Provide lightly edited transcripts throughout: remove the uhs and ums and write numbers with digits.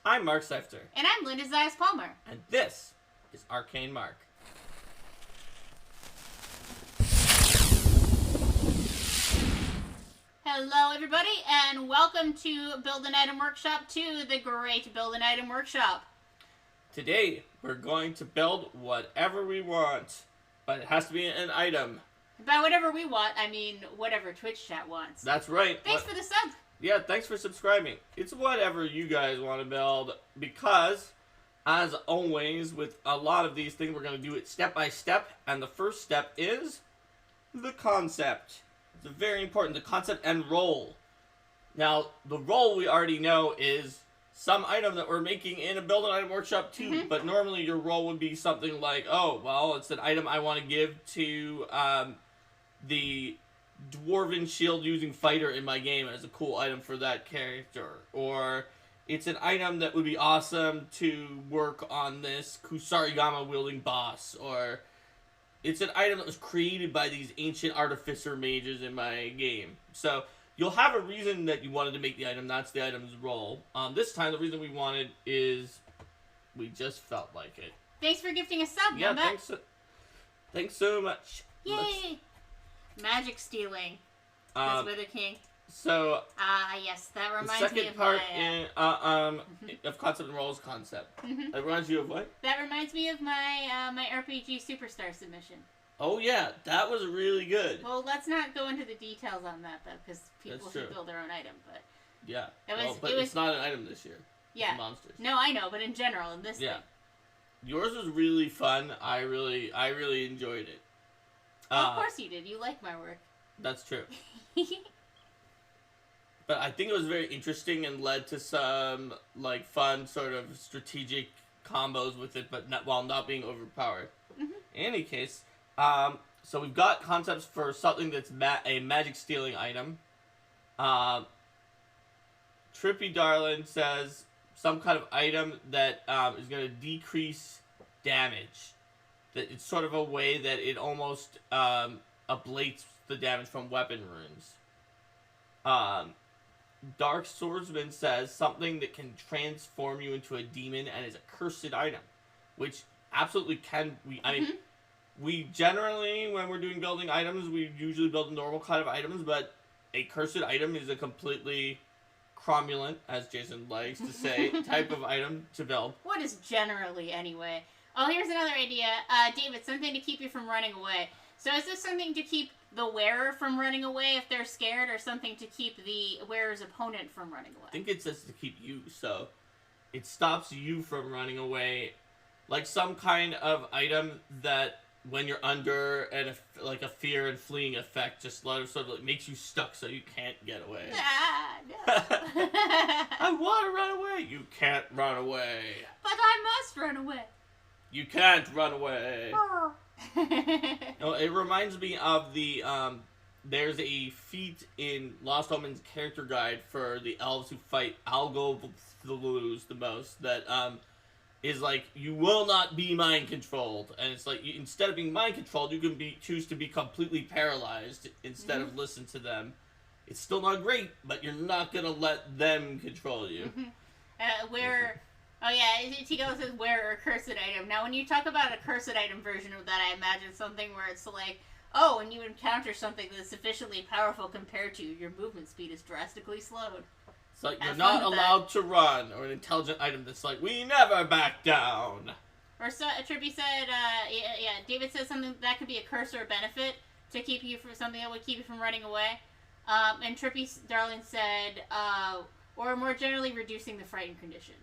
I'm Mark Seifter. And I'm Linda Zayas Palmer. And this is Arcane Mark. Hello, everybody, and welcome to Build an Item Workshop 2, the great Build an Item Workshop. Today, we're going to build whatever we want, but it has to be an item. By whatever we want, I mean whatever Twitch chat wants. That's right. Thanks for the sub. Yeah, thanks for subscribing. It's whatever you guys want to build, because, as always, with a lot of these things, we're going to do it step by step, and the first step is the concept. It's very important, the concept and role. Now, the role we already know is some item that we're making in a Build an Item Workshop 2, but normally your role would be something like, oh, well, it's an item I want to give to the Dwarven shield-using fighter in my game as a cool item for that character. Or it's an item that would be awesome to work on this Kusarigama-wielding boss. Or it's an item that was created by these ancient artificer mages in my game. So you'll have a reason that you wanted to make the item. That's the item's role. This time, the reason we wanted is we just felt like it. Thanks for gifting a sub, Yeah, Mamba. thanks so much. Yay! Magic stealing. That's Wither King. So Yes, that the reminds me second of part my... of concept and roles concept. It reminds you of what? That reminds me of my my RPG Superstar submission. Oh yeah, that was really good. Well, let's not go into the details on that, though, because people That's should true. build their own item, but... Yeah. It was, it's not an item this year. Yeah. It's monsters. No, I know, but in general, in this Yeah. thing. Yours was really fun. I really enjoyed it. Of course you did. You like my work. That's true. But I think it was very interesting and led to some like fun sort of strategic combos with it, but while not being overpowered. In any case, so we've got concepts for something that's a magic stealing item. Trippy Darlin says some kind of item that is going to decrease damage. That it's sort of a way that it almost ablates the damage from weapon runes. Dark Swordsman says something that can transform you into a demon and is a cursed item, which absolutely can. We generally, when we're doing building items, we usually build normal kind of items, but a cursed item is a completely cromulent, as Jason likes to say, type of item to build. What is generally, anyway? Oh, here's another idea. David, something to keep you from running away. So is this something to keep the wearer from running away if they're scared, or something to keep the wearer's opponent from running away? I think it says to keep you, so it stops you from running away. Like some kind of item that when you're under like a fear and fleeing effect, just sort of like makes you stuck so you can't get away. No. I want to run away. You can't run away. But I must run away. You can't run away. Oh. No, it reminds me of the there's a feat in Lost Omens character guide for the elves who fight Algo the most that is like, you will not be mind controlled, and it's like instead of being mind controlled, you can choose to be completely paralyzed instead of listen to them. It's still not great, but you're not gonna let them control you. Oh yeah, Tico says wear a cursed item. Now when you talk about a cursed item version of that, I imagine something where it's like, oh, when you encounter something that's sufficiently powerful compared to you, your movement speed is drastically slowed. It's like, you're not allowed to run, or an intelligent item that's like, we never back down. Or so, Trippy said, David says something that could be a curse or a benefit to keep you from something that would keep you from running away. And Trippy Darling said, or more generally reducing the frightened condition.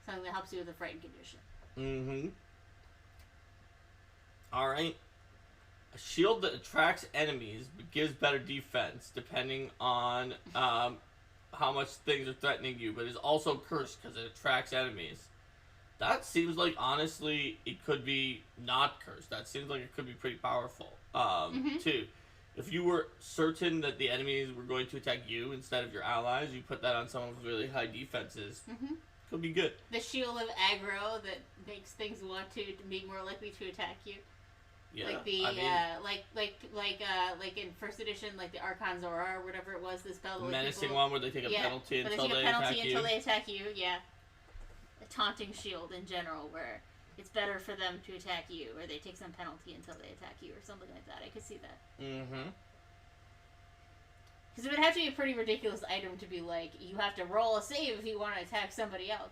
Something that helps you with the frightened condition. Alright. A shield that attracts enemies but gives better defense depending on how much things are threatening you, but is also cursed because it attracts enemies. That seems like, honestly, it could be not cursed. That seems like it could be pretty powerful, too. If you were certain that the enemies were going to attack you instead of your allies, you put that on someone with really high defenses. Could be good. The shield of aggro that makes things want to be more likely to attack you. Yeah, like the like in first edition, like the Archon Zora or whatever it was. This spell menacing one where they take a penalty until they attack you. Yeah. taunting shield in general, where it's better for them to attack you, or they take some penalty until they attack you, or something like that. I could see that. Mm-hmm. Because it would have to be a pretty ridiculous item to be like, you have to roll a save if you want to attack somebody else.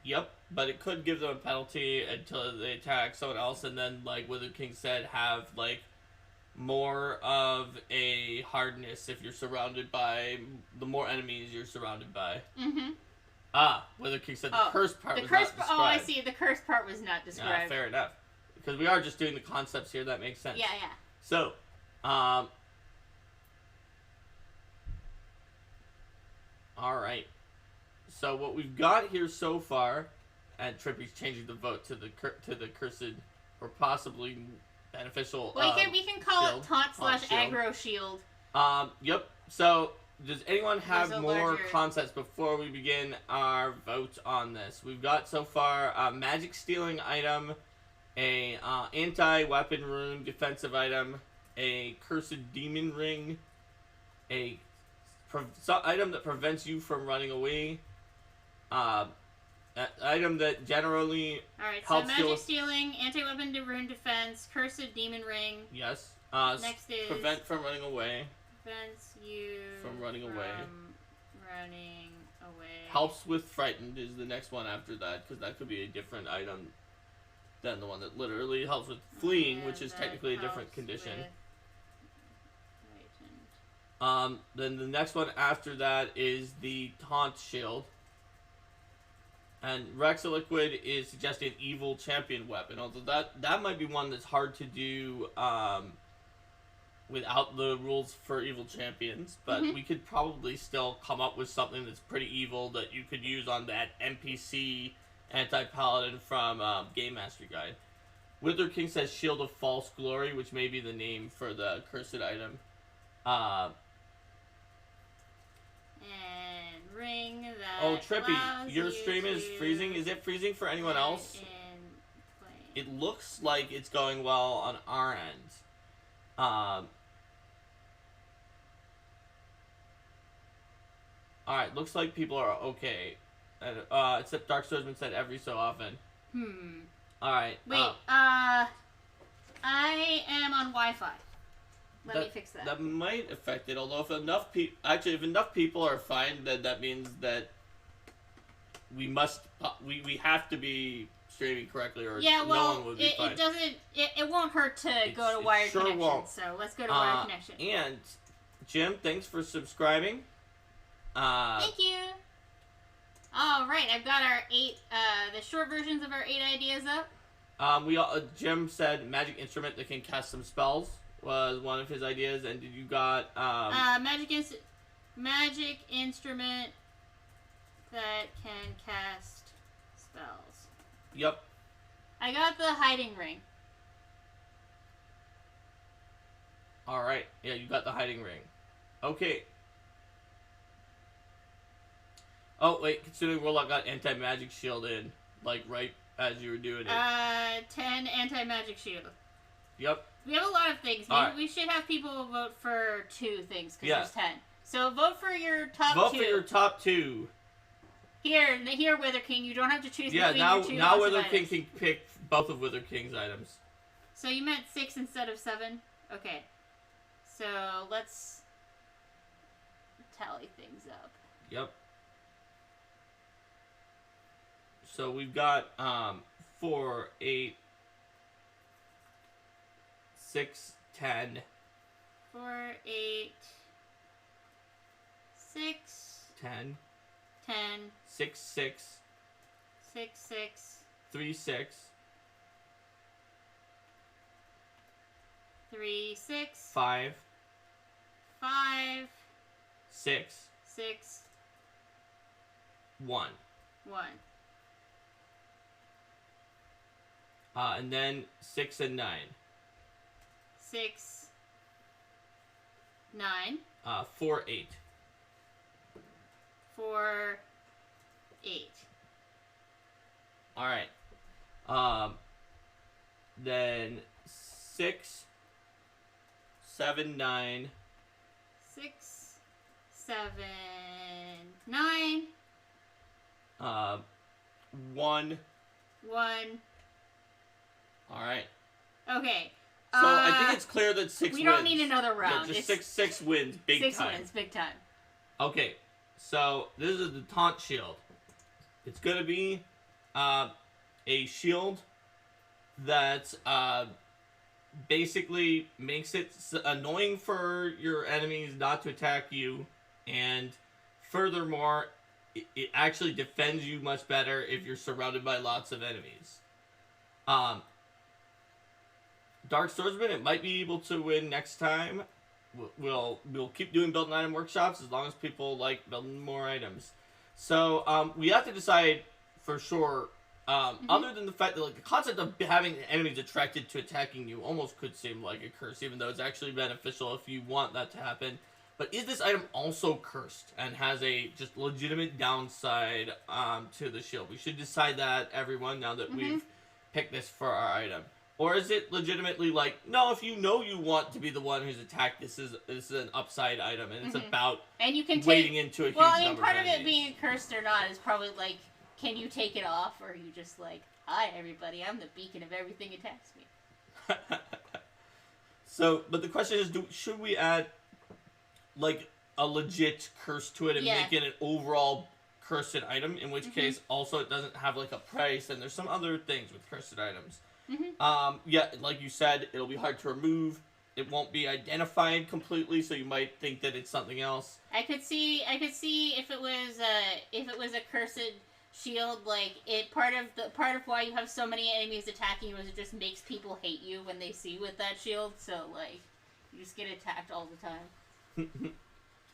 Yep, but it could give them a penalty until they attack someone else, and then, like Wither King said, have, like, more of a hardness if you're surrounded by, the more enemies you're surrounded by. Mm-hmm. Wither King said the curse part was not described. Oh, I see, the curse part was not described. Fair enough. Because we are just doing the concepts here, that makes sense. Yeah, yeah. So, alright. So what we've got here so far, and Trippy's changing the vote to the cursed, or possibly beneficial. Well, we can call shield, it taunt/aggro shield. Yep. So, does anyone have more larger concepts before we begin our vote on this? We've got so far a magic stealing item, a anti-weapon rune defensive item, a cursed demon ring, a item that prevents you from running away. An item that generally Alright, helps so magic stealing, anti-weapon rune defense, cursed demon ring. Yes. Next is prevent from running away. Prevents you from running away. Running away. Helps with frightened is the next one after that, because that could be a different item than the one that literally helps with fleeing, which is technically a different condition. Then the next one after that is the taunt shield. And Rexaliquid is suggesting an evil champion weapon, although that might be one that's hard to do without the rules for evil champions, but we could probably still come up with something that's pretty evil that you could use on that NPC anti-paladin from Game Master Guide. Wither King says Shield of False Glory, which may be the name for the cursed item. And ring that. Oh, Trippy, your stream is freezing. Is it freezing for anyone else? It looks like it's going well on our end. Alright, looks like people are okay. Except Dark Swordsman said every so often. Alright. Wait, I am on Wi-Fi. Let me fix that. That might affect it, although if enough people are fine, then that means that we have to be streaming correctly, or no one would be fine. It won't hurt to go to wired connection. Won't. So let's go to wired connection. And Jim, thanks for subscribing. Thank you. All right, I've got our the short versions of our 8 ideas up. Jim said magic instrument that can cast some spells was one of his ideas, and did you got magic instrument that can cast spells. Yep. I got the hiding ring. All right. Yeah, you got the hiding ring. Okay. Oh wait, considering Warlock got anti-magic shield in, like right as you were doing it. 10 anti-magic shield. Yep. We have a lot of things. Maybe we should have people vote for 2 things, because there's 10. So vote for your top 2. Vote for your top 2. Here, Wither King, you don't have to choose between your 2. Now Wither King can pick both of Wither King's items. So you meant 6 instead of 7? Okay. So let's tally things up. Yep. So we've got 4, 8, 6, 10. 4, 8, 6, 10. 10. 6, 6. 6, 6. 3, 6. 3, 6. 5. 5. 6. 6. 1. 1. And then 6 and 9. 6. 9. 4, 8. 4, 8. Alright. Then 6, 7, 9. 6, 7, 9. 1. 1. Alright. Okay. So I think it's clear that 6 wins. We don't need another round. Yeah, just six wins, big time. 6 wins, big time. Okay, so this is the taunt shield. It's gonna be a shield that basically makes it annoying for your enemies not to attack you, and furthermore, it actually defends you much better if you're surrounded by lots of enemies. Dark Swordsman, it might be able to win next time. We'll keep doing build and item workshops as long as people like building more items. So we have to decide for sure. Other than the fact that like the concept of having enemies attracted to attacking you almost could seem like a curse, even though it's actually beneficial if you want that to happen. But is this item also cursed and has a just legitimate downside to the shield? We should decide that, everyone, now that we've picked this for our item. Or is it legitimately like, no, if you know you want to be the one who's attacked, this is an upside item, and it's about and you can wading into a huge number of enemies. part of it being cursed or not is probably like, can you take it off, or are you just like, hi everybody, I'm the beacon of everything attacks me. So, but the question is, should we add like a legit curse to it and make it an overall cursed item? In which case, also it doesn't have like a price, and there's some other things with cursed items. Yeah, like you said, it'll be hard to remove. It won't be identified completely, so you might think that it's something else. I could see if it was a cursed shield, like part of why you have so many enemies attacking you is it just makes people hate you when they see you with that shield. So like, you just get attacked all the time.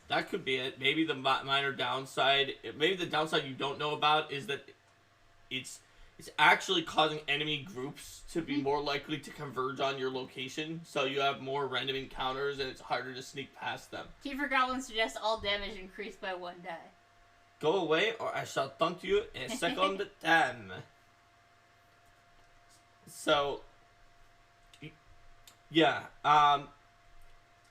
That could be it. Maybe the minor downside, maybe the downside you don't know about is that it's actually causing enemy groups to be more likely to converge on your location, so you have more random encounters and it's harder to sneak past them. Kiefer Goblin suggests all damage increased by 1 die. Go away or I shall taunt you in a second time. So, yeah,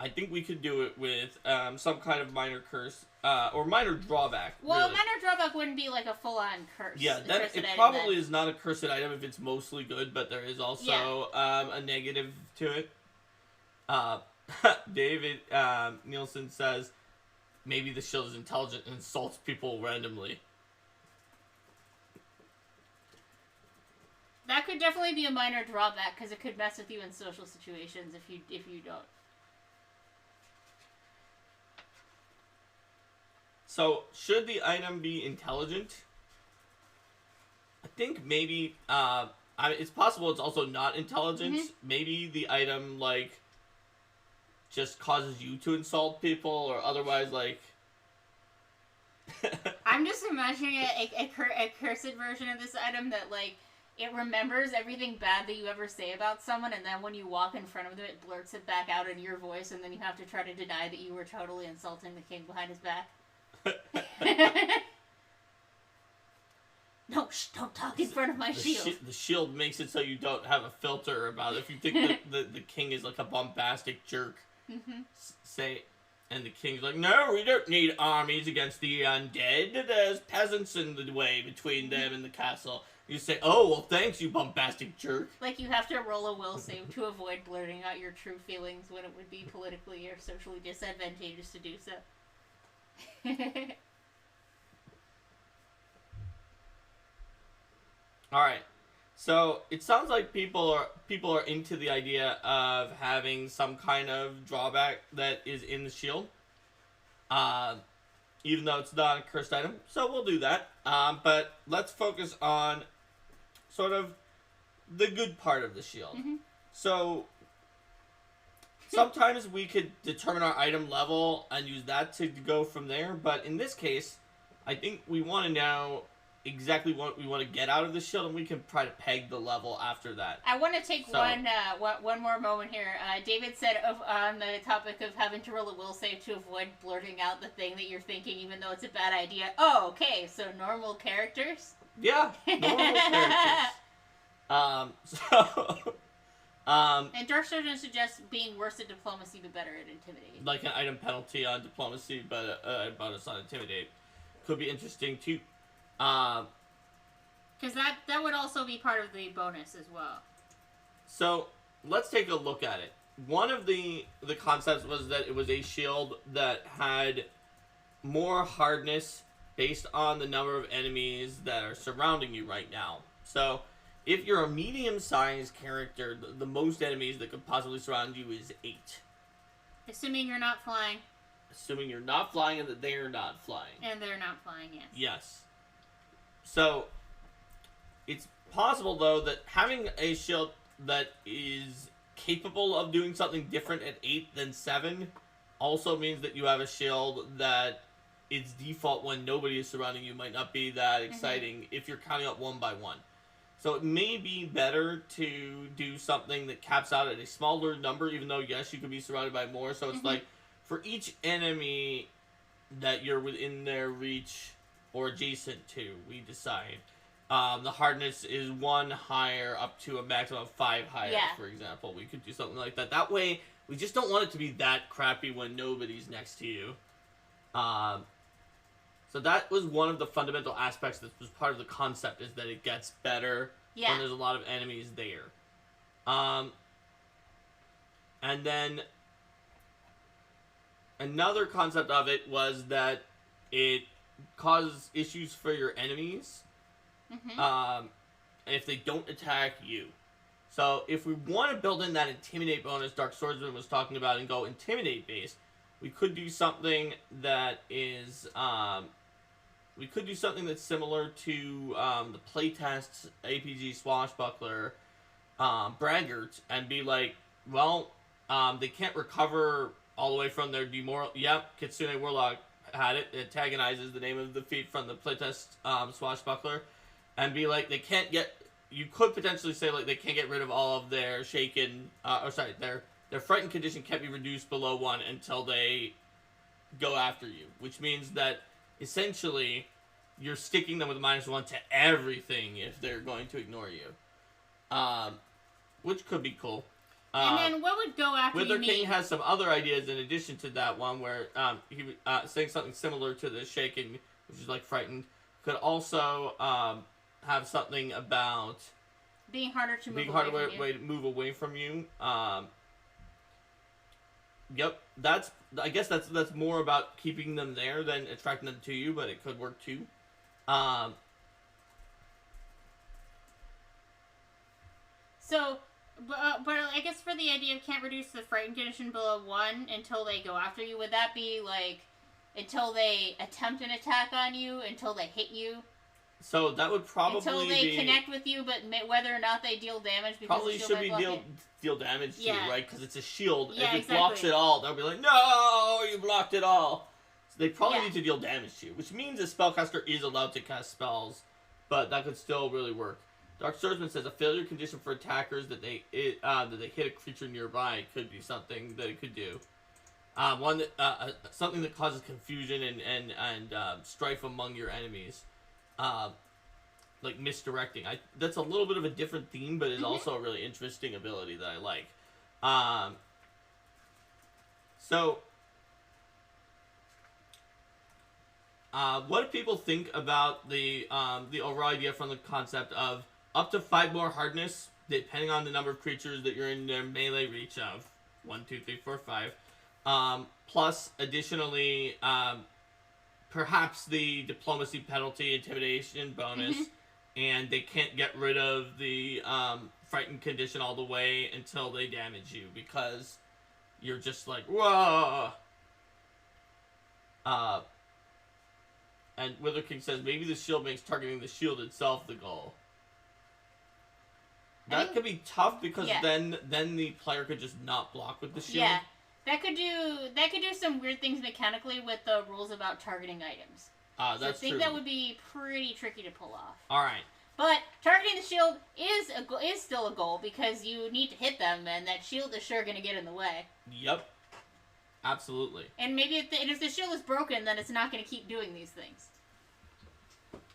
I think we could do it with some kind of minor curse, or minor drawback. Well, really. A minor drawback wouldn't be like a full-on curse. Yeah, it probably is not a cursed item if it's mostly good, but there is also a negative to it. David Nielsen says, maybe the shield is intelligent and insults people randomly. That could definitely be a minor drawback, because it could mess with you in social situations if you don't. So, should the item be intelligent? I think maybe, it's possible it's also not intelligent. Maybe the item, like, just causes you to insult people, or otherwise, like... I'm just imagining a cursed version of this item that, like, it remembers everything bad that you ever say about someone, and then when you walk in front of them, it blurts it back out in your voice, and then you have to try to deny that you were totally insulting the king behind his back. No, don't talk in front of my shield. The shield makes it so you don't have a filter about it. If you think that the king is like a bombastic jerk, say, and the king's like, no, we don't need armies against the undead. There's peasants in the way between them and the castle. You say, oh, well, thanks, you bombastic jerk. Like, you have to roll a will save to avoid blurting out your true feelings when it would be politically or socially disadvantageous to do so. Alright, so it sounds like people are into the idea of having some kind of drawback that is in the shield, even though it's not a cursed item, so we'll do that. But let's focus on sort of the good part of the shield. So sometimes we could determine our item level and use that to go from there, but in this case, I think we want to know exactly what we want to get out of the shield, and we can try to peg the level after that. I want to take one more moment here. David said on the topic of having to roll a will save to avoid blurting out the thing that you're thinking, even though it's a bad idea. Oh, okay, so normal characters? Yeah, normal characters. And Dark Surgeon suggests being worse at diplomacy but better at intimidate. Like an item penalty on diplomacy, but a bonus on intimidate. Could be interesting too. Because that would also be part of the bonus as well. So let's take a look at it. One of the concepts was that it was a shield that had more hardness based on the number of enemies that are surrounding you right now. So if you're a medium-sized character, the most enemies that could possibly surround you is 8. Assuming you're not flying. Assuming you're not flying and that they're not flying. And they're not flying, yes. Yes. So it's possible, though, that having a shield that is capable of doing something different at 8 than 7 also means that you have a shield that its default when nobody is surrounding you might not be that exciting if you're counting up one by one. So it may be better to do something that caps out at a smaller number, even though, yes, you could be surrounded by more. So it's like, for each enemy that you're within their reach or adjacent to, we decide. The hardness is 1 higher up to a maximum of 5 higher, for example. We could do something like that. That way, we just don't want it to be that crappy when nobody's next to you. So that was one of the fundamental aspects that was part of the concept, is that it gets better when there's a lot of enemies there. And then another concept of it was that it causes issues for your enemies if they don't attack you. So if we want to build in that Intimidate bonus Dark Swordsman was talking about and go Intimidate based, we could do something that is we could do something that's similar to the playtest APG Swashbuckler Braggart, and be like, well, they can't recover all the way from their demoral. Yep, Kitsune Warlock had it. It antagonizes the name of the feat from the playtest Swashbuckler, and be like, they can't get. You could potentially say like they can't get rid of all of their shaken. Their frightened condition can't be reduced below 1 until they go after you, which means that essentially you're sticking them with -1 to everything if they're going to ignore you, which could be cool. And then what would go after Wither you? King has some other ideas in addition to that one, where he saying something similar to the shaken, which is like frightened. Could also have something about being harder to move away from you. Yep, I guess that's more about keeping them there than attracting them to you, but it could work too. So, but I guess for the idea of can't reduce the frightened condition below 1 until they go after you, would that be like until they attempt an attack on you, until they hit you? So that would probably until they connect with you, but whether or not they deal damage because probably the shield should be deal damage to you, right? Because it's a shield. Yeah, if it blocks it all, they'll be like, no, you blocked it all. So they probably need to deal damage to you, which means a spellcaster is allowed to cast spells, but that could still really work. Dark Swordsman says a failure condition for attackers that they hit a creature nearby could be something that it could do. One that something that causes confusion and strife among your enemies. Like misdirecting. That's a little bit of a different theme, but is also a really interesting ability that I like. What do people think about the overall idea from the concept of up to 5 more hardness, depending on the number of creatures that you're in their melee reach of? 1, 2, 3, 4, 5. Plus, additionally, perhaps the diplomacy penalty intimidation bonus, and they can't get rid of the frightened condition all the way until they damage you, because you're just like, whoa! And Wither King says, maybe the shield makes targeting the shield itself the goal. That could be tough, because then the player could just not block with the shield. Yeah. That could do some weird things mechanically with the rules about targeting items. That's true. I think that would be pretty tricky to pull off. All right. But targeting the shield is still a goal, because you need to hit them, and that shield is sure going to get in the way. Yep. Absolutely. And maybe if the shield is broken, then it's not going to keep doing these things.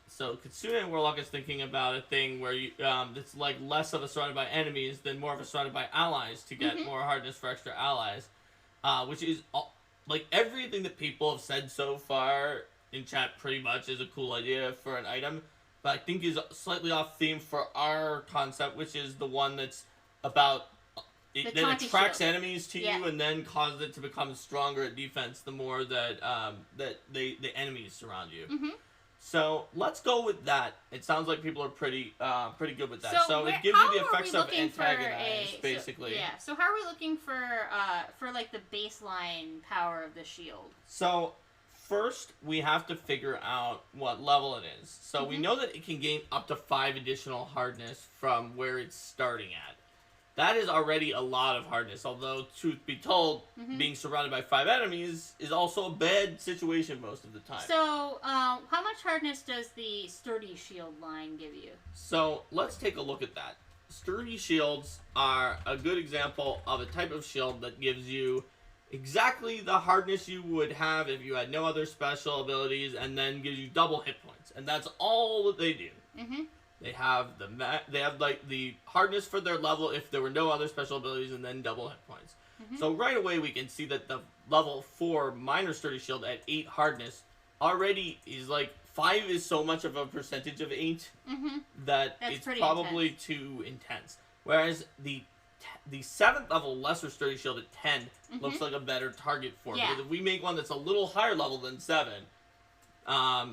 So Kitsune Warlock is thinking about a thing where you it's like less of a surrounded by enemies than more of a surrounded by allies to get more hardness for extra allies. Which is, like, everything that people have said so far in chat pretty much is a cool idea for an item. but I think is slightly off theme for our concept, which is the one that's about it, that attracts enemies to you and then causes it to become stronger at defense the more that the enemies surround you. Mm-hmm. So let's go with that. It sounds like people are pretty good with that. So it gives you the effects of antagonize, basically. So how are we looking for like the baseline power of the shield? So first we have to figure out what level it is. So we know that it can gain up to 5 additional hardness from where it's starting at. That is already a lot of hardness, although, truth be told, being surrounded by 5 enemies is also a bad situation most of the time. So, how much hardness does the Sturdy Shield line give you? So, let's take a look at that. Sturdy Shields are a good example of a type of shield that gives you exactly the hardness you would have if you had no other special abilities, and then gives you double hit points. And that's all that they do. They have like the hardness for their level if there were no other special abilities, and then double hit points. So right away we can see that the level 4 minor Sturdy Shield at 8 hardness already is like 5 is so much of a percentage of 8 that it's probably too intense. Whereas the 7th level lesser Sturdy Shield at 10 looks like a better target for it. Because if we make one that's a little higher level than 7,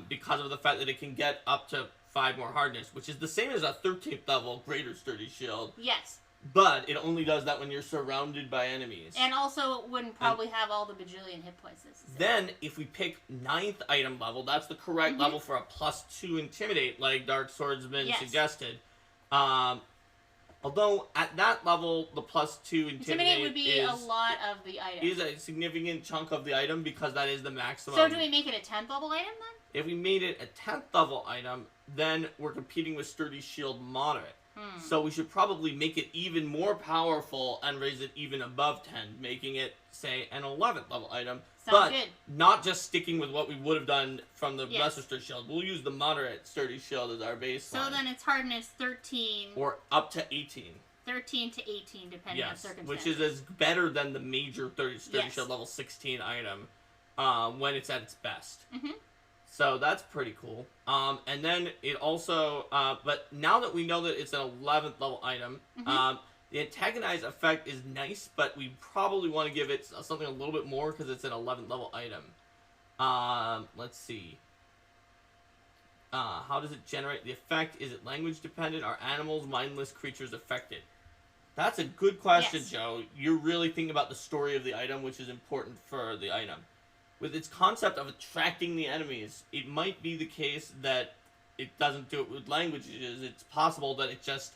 because of the fact that it can get up to 5 more hardness, which is the same as a 13th level greater Sturdy Shield. Yes. But it only does that when you're surrounded by enemies. And also wouldn't probably have all the bajillion hit points necessary. Then, if we pick 9th item level, that's the correct level for a +2 Intimidate, like Dark Swordsman suggested. Although, at that level, the +2 Intimidate would be a lot of the item. Is a significant chunk of the item, because that is the maximum. So do we make it a 10th level item, then? If we made it a 10th level item, then we're competing with Sturdy Shield Moderate. So we should probably make it even more powerful and raise it even above 10, making it, say, an 11th level item. Sounds good. Not just sticking with what we would have done from the lesser Sturdy Shield. We'll use the moderate Sturdy Shield as our baseline. So then it's hardness 13. Or up to 18. 13 to 18, depending on circumstances. Which is as better than the major Sturdy Shield level 16 item when it's at its best. So that's pretty cool. And then it also, but now that we know that it's an 11th level item, the antagonize effect is nice, but we probably want to give it something a little bit more because it's an 11th level item. Let's see. How does it generate the effect? Is it language dependent? Are animals, mindless creatures affected? That's a good question, Joe. You're really thinking about the story of the item, which is important for the item. With its concept of attracting the enemies, it might be the case that it doesn't do it with languages. It's possible that it just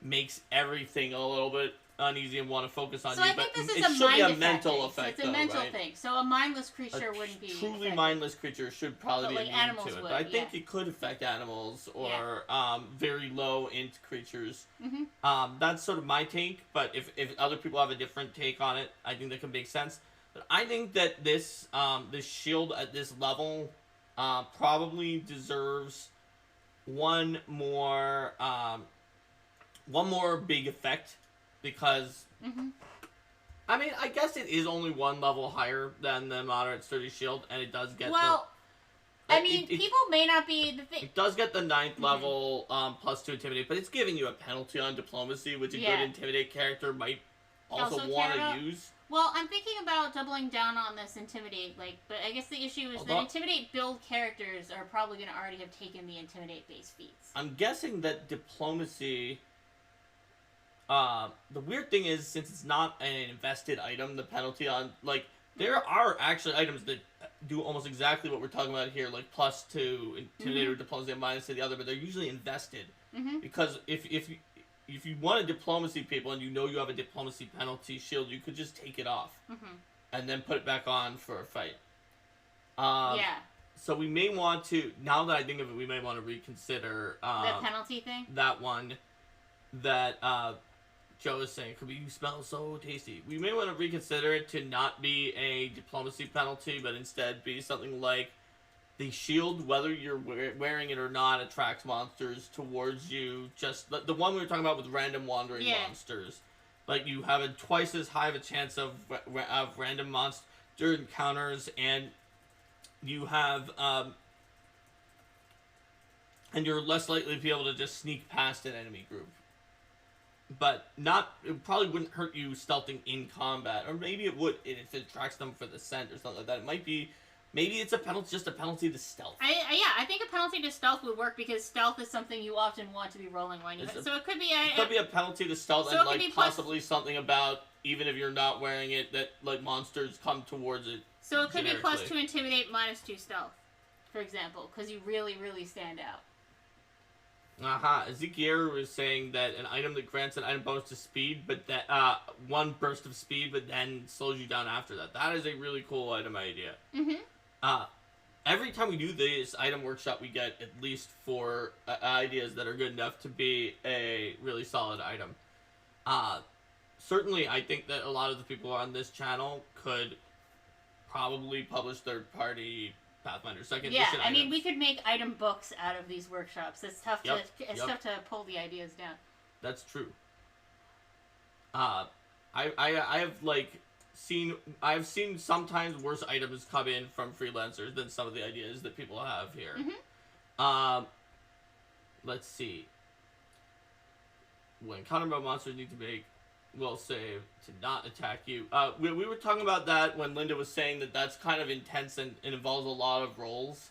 makes everything a little bit uneasy and want to focus on you. I think this is a mental effect. It's a mental thing. So a mindless creature wouldn't be truly mindless creature should probably be immune to it. But I think it could affect animals or very low int creatures. That's sort of my take. But if other people have a different take on it, I think that can make sense. But I think that this this shield at this level probably deserves one more big effect, because I mean, I guess it is only one level higher than the moderate Sturdy Shield, and it does get I mean, people may not be the thing. It does get the 9th level +2 Intimidate, but it's giving you a penalty on diplomacy, which a good Intimidate character might also want to use. Well, I'm thinking about doubling down on this Intimidate, but I guess the issue is that Intimidate build characters are probably going to already have taken the Intimidate base feats. I'm guessing that Diplomacy, the weird thing is, since it's not an invested item, the penalty on, there are actually items that do almost exactly what we're talking about here, like +2 Intimidate or Diplomacy and -2 the other, but they're usually invested. Because if you want a Diplomacy people and you know you have a Diplomacy penalty shield, you could just take it off and then put it back on for a fight. So we may want to, now that I think of it, we may want to reconsider the penalty thing? That one that Joe is saying, could be, you smell so tasty. We may want to reconsider it to not be a Diplomacy penalty, but instead be something like the shield, whether you're wearing it or not, attracts monsters towards you. Just the one we were talking about with random wandering monsters. Like, you have a twice as high of a chance of random monster encounters, and you have and you're less likely to be able to just sneak past an enemy group. But it probably wouldn't hurt you stealthing in combat, or maybe it would if it tracks them for the scent or something like that. It might be, maybe it's just a penalty to stealth. I think a penalty to stealth would work because stealth is something you often want to be rolling when you. So it could be a penalty to stealth, so and like possibly something about even if you're not wearing it that like monsters come towards it. So it could be +2 intimidate, -2 stealth, for example, because you really, really stand out. Ezekiel was saying that an item that grants an item bonus to speed, but that one burst of speed, but then slows you down after that. That is a really cool item idea. Every time we do this item workshop, we get at least 4 ideas that are good enough to be a really solid item. Certainly, I think that a lot of the people on this channel could probably publish third-party Pathfinder 2nd edition items. I mean, items. We could make item books out of these workshops. It's tough tough to pull the ideas down. That's true. I have I've seen sometimes worse items come in from freelancers than some of the ideas that people have here. Let's see. When countermeasure monsters need to make will save to not attack you. We were talking about that when Linda was saying that that's kind of intense and it involves a lot of rolls,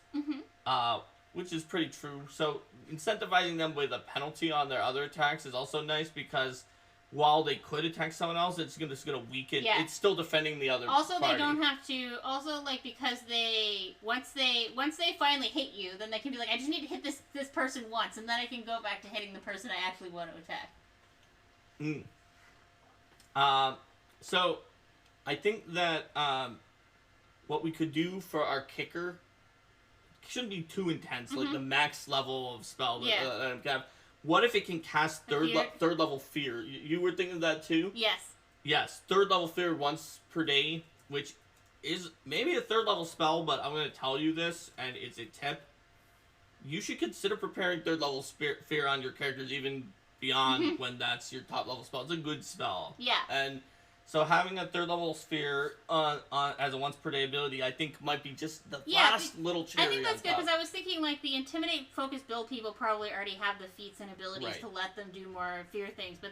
which is pretty true. So incentivizing them with a penalty on their other attacks is also nice because while they could attack someone else, it's just gonna weaken. Yeah. It's still defending the other. Also, party. They don't have to. Also, like because they once they finally hit you, then they can be like, I just need to hit this person once, and then I can go back to hitting the person I actually want to attack. So I think that what we could do for our kicker shouldn't be too intense, like the max level of spell that have. What if it can cast third level fear? You were thinking of that too? Yes, third level fear once per day, which is maybe a third level spell, but I'm going to tell you this, and it's a tip. You should consider preparing third level fear on your characters even beyond when that's your top level spell. It's a good spell. Yeah. And so having a third level sphere on as a once per day ability, I think might be just the last little cherry. I think that's good because I was thinking like the intimidate focused build people probably already have the feats and abilities to let them do more fear things, but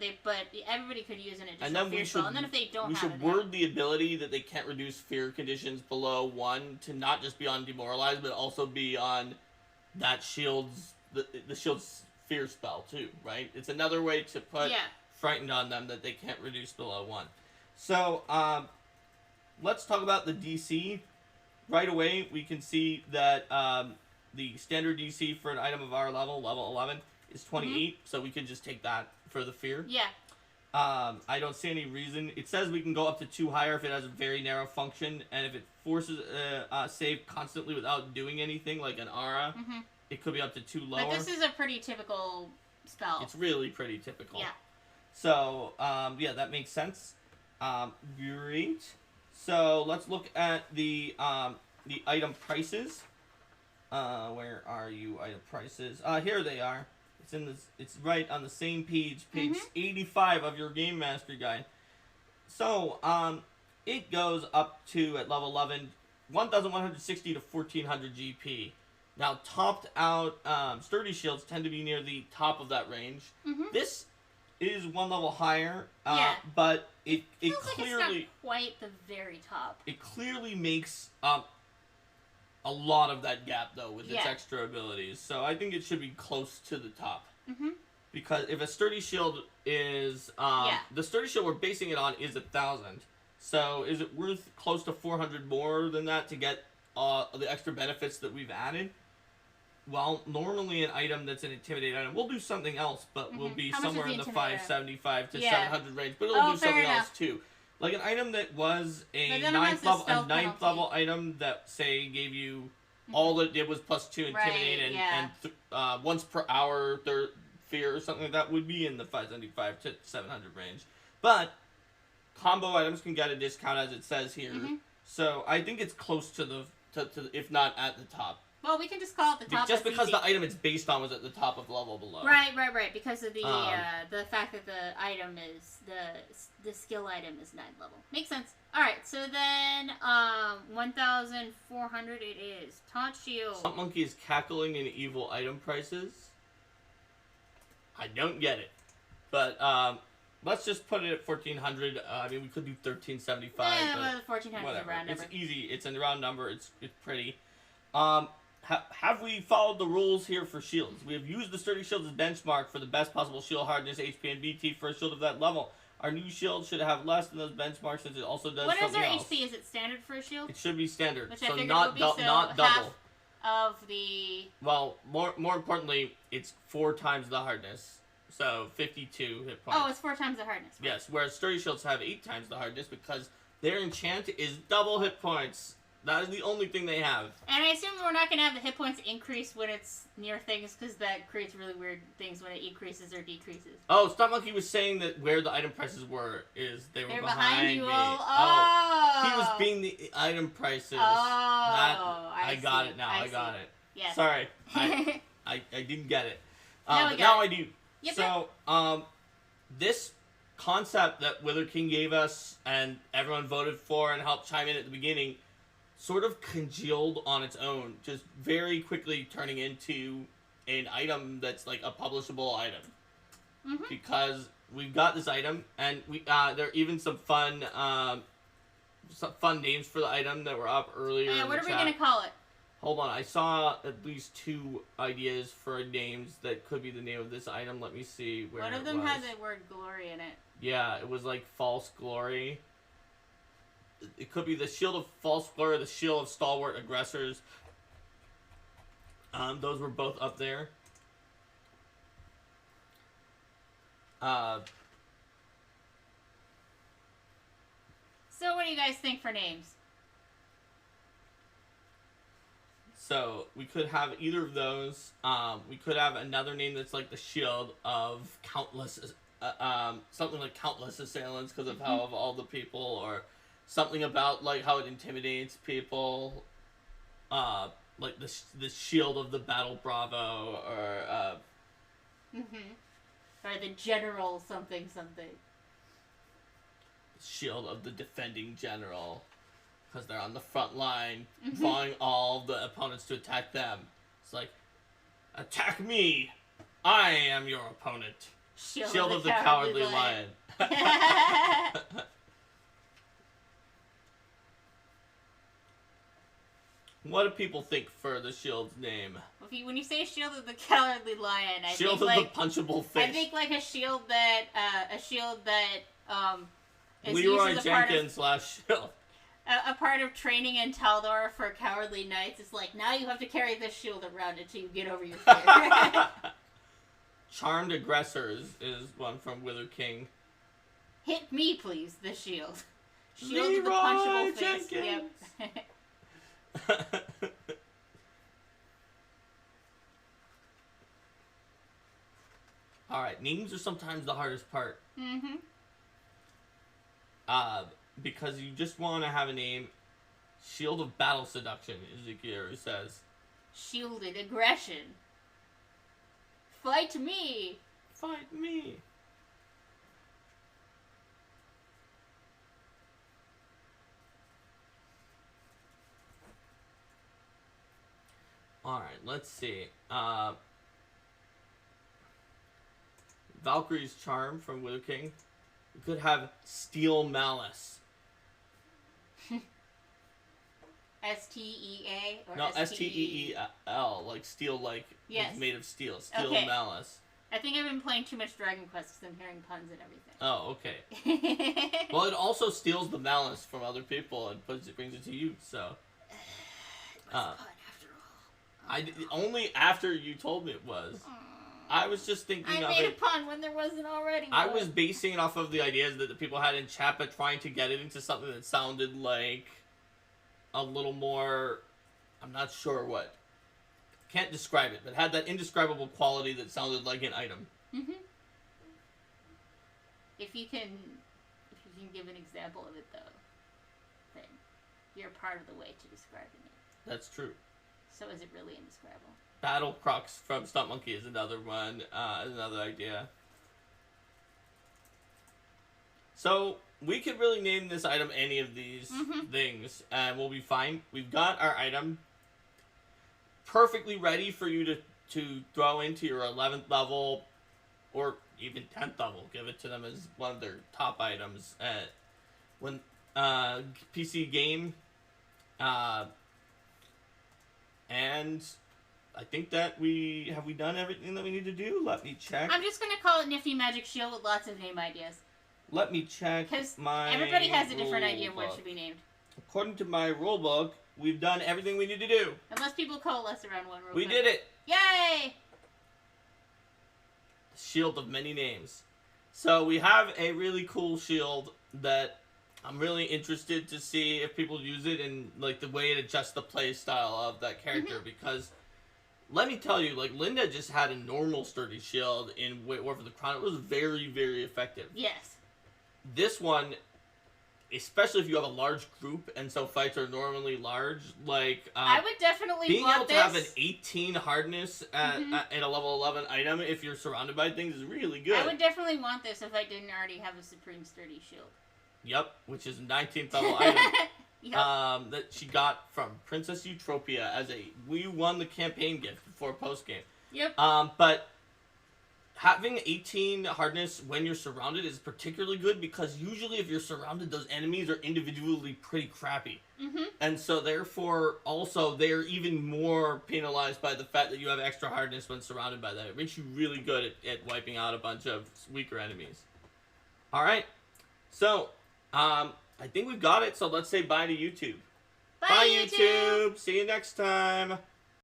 everybody could use an additional fear spell. And then if they don't, we should word the ability that they can't reduce fear conditions below 1 to not just be on demoralized, but also be on that shield's the shield's fear spell too, right? It's another way to put frightened on them that they can't reduce below 1. So, let's talk about the DC. Right away, we can see that the standard DC for an item of our level 11, is 28, so we can just take that for the fear. Yeah. I don't see any reason. It says we can go up to 2 higher if it has a very narrow function, and if it forces save constantly without doing anything, like an aura, it could be up to 2 lower. But this is a pretty typical spell. It's really pretty typical. Yeah. So, yeah, that makes sense. Great. So let's look at the item prices. Where are you? Item prices. Here they are. It's in this. It's right on the same page 85 of your Game Mastery Guide. So it goes up to at level 11, 1,160 to 1,400 GP. Now topped out sturdy shields tend to be near the top of that range. This is 1 level higher, but it clearly like it's not quite the very top. It clearly makes up a lot of that gap though with its extra abilities. So I think it should be close to the top. Because if a sturdy shield is the sturdy shield we're basing it on is 1,000. So is it worth close to 400 more than that to get the extra benefits that we've added? Well, normally an item that's an Intimidate item, we'll do something else, but we'll be somewhere in the 575 to 700 range, but it'll do something else too. Like an item that was a 9th level item that, say, gave you all it did was +2 Intimidate and once per hour fear or something like that would be in the 575 to 700 range. But combo items can get a discount as it says here. So I think it's close to the if not at the top. Well, we can just call it the top. Just that's because easy. the item it's based on was at the top of level below. Right. Because of the fact that the item is the skill item is 9th level. Makes sense. All right. So then 1,400 it is. Taunt shield. Stump Monkey is cackling in evil item prices. I don't get it, but let's just put it at 1,400. I mean, we could do 1,375. Yeah, but well, 1,400 is whatever. a round number. It's easy. It's a round number. It's pretty. Have we followed the rules here for shields? We have used the sturdy shield as benchmark for the best possible shield hardness, HP, and BT for a shield of that level. Our new shield should have less than those benchmarks since it also does something else. What is our HP? Is it standard for a shield? It should be standard, Which so I figured not would be, so not double. Half of the... Well, more importantly, it's 4 times the hardness, so 52 hit points. Oh, it's 4 times the hardness. Right? Yes, whereas sturdy shields have 8 times the hardness because their enchant is double hit points. That is the only thing they have. And I assume we're not going to have the hit points increase when it's near things, because that creates really weird things when it increases or decreases. Oh, Stump Monkey was saying that where the item prices were is they were behind you me. all. He was being the item prices. Oh, I got it now. I got it. Yes. Sorry, I didn't get it. Now but now I do. Yep, So, this concept that Wither King gave us and everyone voted for and helped chime in at the beginning sort of congealed on its own, just very quickly turning into an item that's like a publishable item. Mm-hmm. Because we've got this item, and we there are even some fun names for the item that were up earlier. What are we gonna call it? Hold on, I saw at least 2 ideas for names that could be the name of this item. Let me see where One of them had the word glory in it. Yeah, it was like false glory. It could be the shield of false glory, or the shield of stalwart aggressors. Those were both up there. So what do you guys think for names? So we could have either of those. We could have another name that's like the shield of countless, something like countless assailants because of how of all the people, or something about like how it intimidates people, like the shield of the battle bravo, or or the general something. Shield of the defending general, because they're on the front line, drawing all the opponents to attack them. It's like, attack me! I am your opponent. Shield of the Cowardly Lion. What do people think for the shield's name? When you say Shield of the Cowardly Lion, I Shield think of like the Punchable Fish. I think like a shield that is Leroy used as Jenkins / Shield. a part of training in Taldor for Cowardly Knights. It's like, now you have to carry this shield around until you get over your fear. Charmed Aggressors is one from Wither King. Hit me, please, the shield. Shield Leroy of the Punchable Face. Jenkins. Yep. Alright, names are sometimes the hardest part. Mm-hmm. Because you just want to have a name. Shield of Battle Seduction, Ezekiel says. Shielded Aggression. Fight me! Fight me! Alright, let's see. Valkyrie's Charm from Wither King. We could have Steel Malice. S-T-E-A? Or No, S-T-E-E-L. Like steel, like yes. It's made of steel. Steel Okay. Malice. I think I've been playing too much Dragon Quest because I'm hearing puns and everything. Oh, okay. Well, it also steals the malice from other people and brings it to you, so. It was a pun after all. Only after you told me it was. I was just thinking I of made it. a pun when there wasn't already one. I was basing it off of the ideas that the people had in chat, but trying to get it into something that sounded like a little more. I'm not sure what. Can't describe it, but had that indescribable quality that sounded like an item. Mm-hmm. If you can give an example of it, though, then you're part of the way to describing it. That's true. So is it really indescribable? Battle Crux from Stunt Monkey is another one, another idea. So, we could really name this item any of these things, and we'll be fine. We've got our item perfectly ready for you to throw into your 11th level, or even 10th level. Give it to them as one of their top items. When PC game, and I think that have we done everything that we need to do? Let me check. I'm just gonna call it Nifty Magic Shield with lots of name ideas. Let me check Because my everybody has a different idea of what rulebook. it should be named. According to my rulebook, we've done everything we need to do. Unless people coalesce around one real We quick. did it. Yay! Shield of many names. So we have a really cool shield that I'm really interested to see if people use it and like the way it adjusts the play style of that character because let me tell you, like Linda just had a normal sturdy shield in War for the Crown. It was very, very effective. Yes. This one, especially if you have a large group and so fights are normally large, like I would definitely being want able to this. have an 18 hardness at a level 11 item if you're surrounded by things is really good. I would definitely want this if I didn't already have a Supreme Sturdy Shield. Yep, which is a 19th level item. Yep. That she got from Princess Eutropia as we won the campaign gift before post game. Yep. But having 18 hardness when you're surrounded is particularly good because usually if you're surrounded, those enemies are individually pretty crappy. And so therefore, also, they're even more penalized by the fact that you have extra hardness when surrounded by that. It makes you really good at wiping out a bunch of weaker enemies. Alright, so, I think we've got it, so let's say bye to YouTube. Bye, YouTube! See you next time!